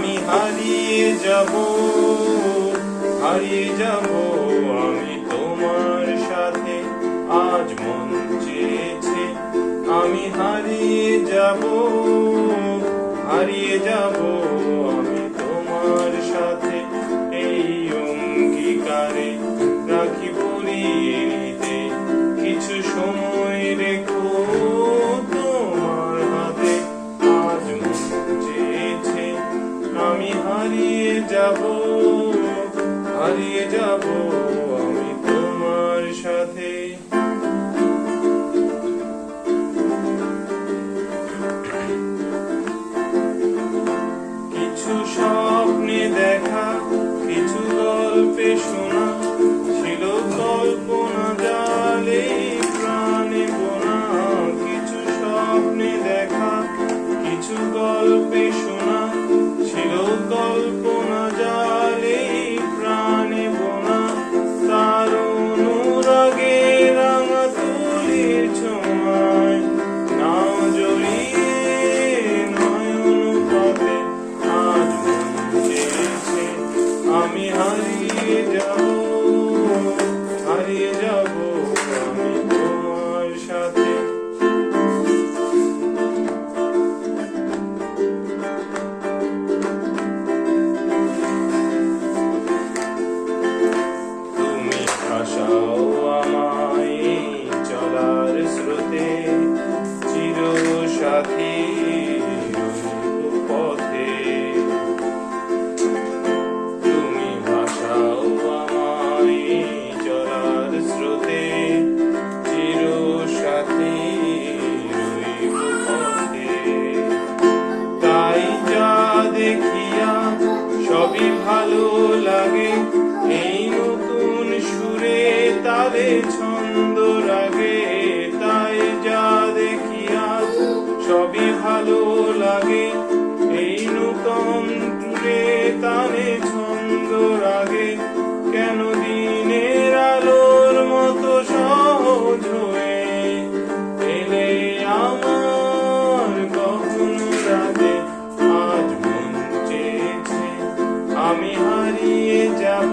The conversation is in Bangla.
আমি হারিয়ে যাব আমি তোমার সাথে। আজ মন চেয়েছে আমি হারিয়ে যাব আমি তোমার সাথে। এই অঙ্গীকারে রাখি পরিয়ে নিতে কিছু সময় রেখো তোমার হাতে। আজ মন চেয়েছে আমি হারিয়ে যাব আমি তোমার সাথে। কিছু স্বপ্নে দেখা, কিছু গল্পে শোনা, ছিল কল্পনা জালে প্রাণে বোনা। কিছু স্বপ্নে দেখা, কিছু গল্পে শোনা, ছিল কল্পনা জালে প্রাণে বোনা। তার অনুরাগে রাঙা তুলির ছোঁয়ায় নাও জড়িয়ে নয়ন পথে। আজ মন চেয়েছে আমি হারিয়ে যাব আমি তোমার সাথে। তুমি ভাসাও আমায় চলার স্রোতে, চির সাথী পথে। তুমি ভাসাও আমায় চলার স্রোতে, চির সাথী পথে। তাই যা দেখিয়া সবই ভালো লাগে, এই নতুন সুরে তালে ছন্দ রাগে। তাই যা দেখিয়া সবই ভালো লাগে, এই নতুন সুরে তালে ছন্দ রাগে। কেন দিনের আলোর মতো সহজ হয়ে এলে আমার কখনো রাতে। আজ মন চেয়েছে আমি হারিয়ে যাব